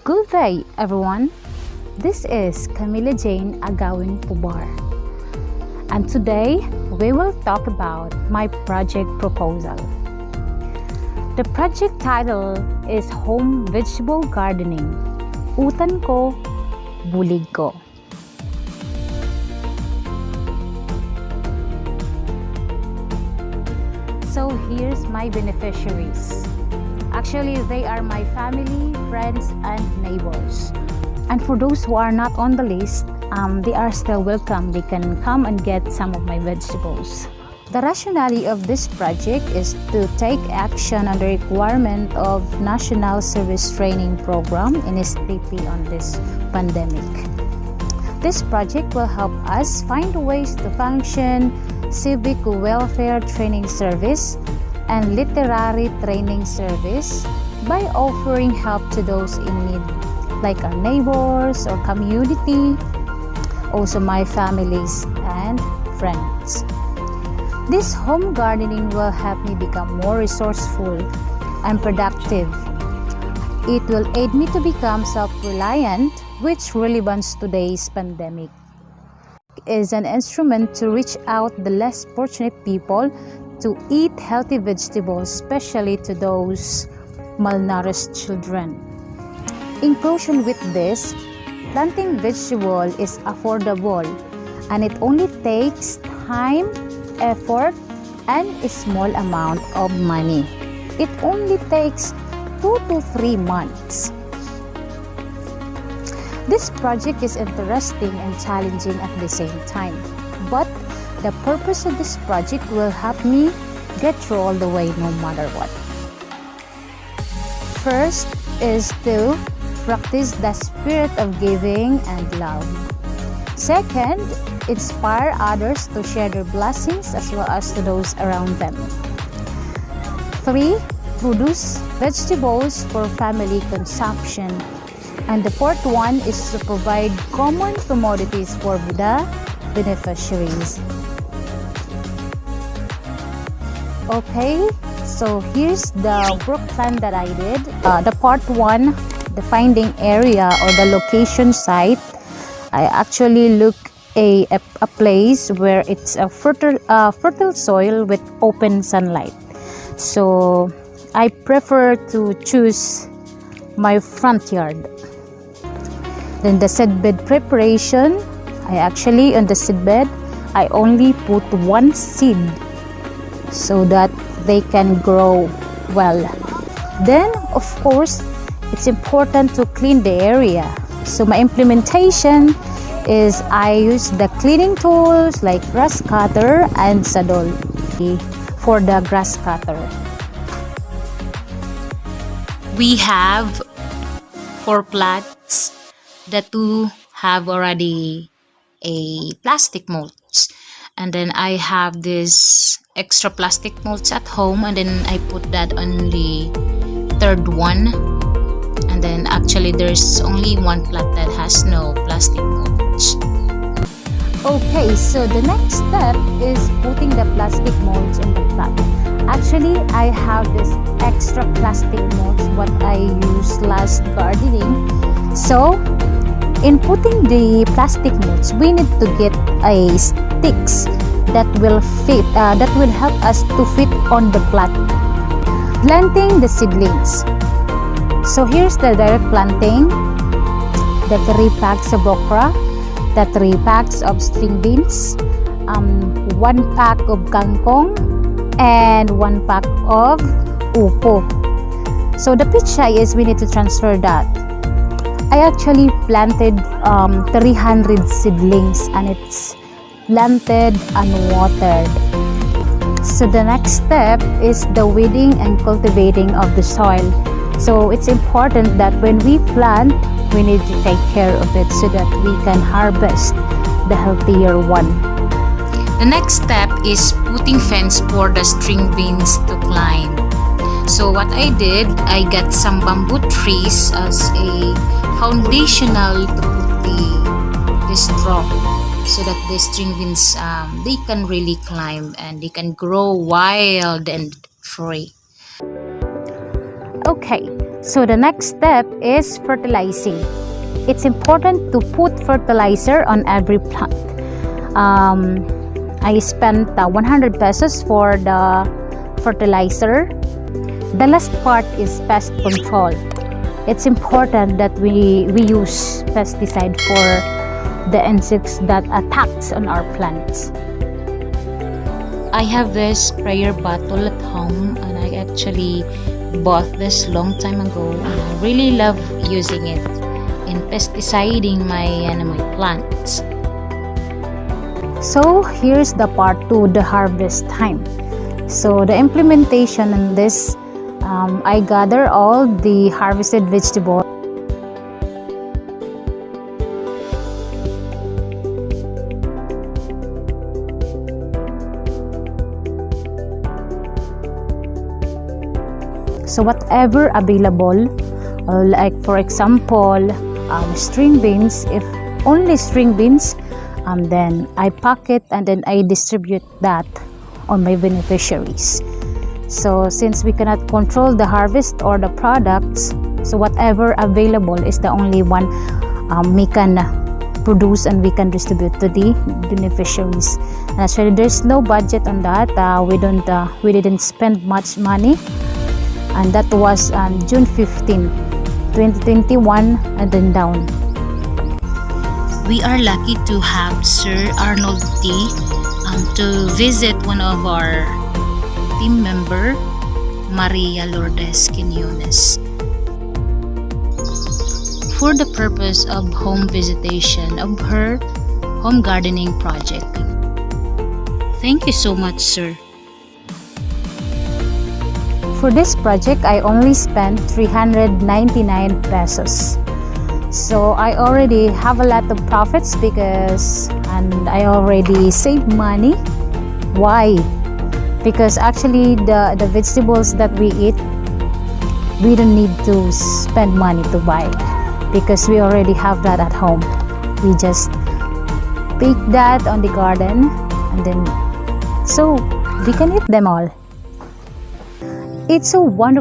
Good day, everyone. This is Camila Jane Agawin Pubar, and today we will talk about my project proposal. The project title is Home Vegetable Gardening. Utan ko, bulig ko. So here's my beneficiaries. Actually, they are my family, friends, and neighbors. And for those who are not on the list, they are still welcome. They can come and get some of my vegetables. The rationale of this project is to take action on the requirement of National Service Training Program in STP on this pandemic. This project will help us find ways to function civic welfare training service and literary training service by offering help to those in need, like our neighbors or community, also my families and friends. This home gardening will help me become more resourceful and productive. It will aid me to become self-reliant, which relevance today's pandemic is an instrument to reach out the less fortunate people to eat healthy vegetables, especially to those malnourished children. In conclusion with this, planting vegetable is affordable and it only takes time, effort, and a small amount of money. It only takes 2 to 3 months. This project is interesting and challenging at the same time, but the purpose of this project will help me get through all the way no matter what. First is to practice the spirit of giving and love. Second, inspire others to share their blessings as well as to those around them. 3, produce vegetables for family consumption. And the fourth one is to provide common commodities for the beneficiaries. Okay, so here's the work plan that I did. The part 1, the finding area or the location site. I actually look a place where it's a fertile soil with open sunlight. So I prefer to choose my front yard. Then the seedbed preparation, on the seedbed, I only put 1 seed so that they can grow well. Then, of course, it's important to clean the area. So my implementation is I use the cleaning tools like grass cutter and sadol for the grass cutter. We have 4 plots. The 2 have already a plastic mulch, and then I have this extra plastic mulch at home, and then I put that on the 3rd one, and then actually there's only 1 plot that has no plastic mulch. Okay, so the next step is putting the plastic molds in the plot. Actually, I have this extra plastic molds what I used last gardening. So in putting the plastic molds, we need to get a sticks that will fit, that will help us to fit on the plot. Planting the seedlings. So here's the direct planting. The 3 packs of okra, the 3 packs of string beans, 1 pack of kangkong, and 1 pack of upo. So the pichay is we need to transfer that. I actually planted 300 seedlings and it's planted and watered. So the next step is the weeding and cultivating of the soil. So it's important that when we plant, we need to take care of it so that we can harvest the healthier one. The next step is putting fence for the string beans to climb. So what I did, I got some bamboo trees as a foundational to put this drop so that the string beans they can really climb and they can grow wild and free. Okay, So the next step is fertilizing. It's important to put fertilizer on every plant. I spent 100 pesos for the fertilizer. The last part is pest control. It's important that we use pesticide for the insects that attacks on our plants. I have this sprayer bottle at home, and I actually bought this long time ago, and I really love using it in pesticiding my plants. So here's the part 2, the harvest time. So the implementation in this, I gather all the harvested vegetables. So whatever available, like for example, string beans, if only string beans, then I pack it and then I distribute that on my beneficiaries. So since we cannot control the harvest or the products, so whatever available is the only one we can produce and we can distribute to the beneficiaries. And actually, there's no budget on that. We didn't spend much money, and that was June 15, 2021, and then down. We are lucky to have Sir Arnold T. To visit one of our team member, Maria Lourdes Quinones, for the purpose of home visitation of her home gardening project. Thank you so much, sir. For this project, I only spent 399 pesos. So I already have a lot of profits and I already saved money. Why? Because actually the vegetables that we eat, we don't need to spend money to buy because we already have that at home. We just pick that on the garden and then so we can eat them all. It's so wonderful.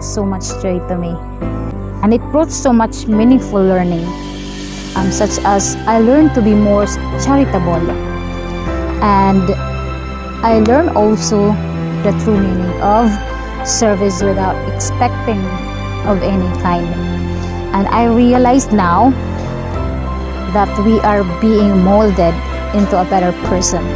So much joy to me, and it brought so much meaningful learning, such as I learned to be more charitable, and I learned also the true meaning of service without expecting of any kind. And I realize now that we are being molded into a better person.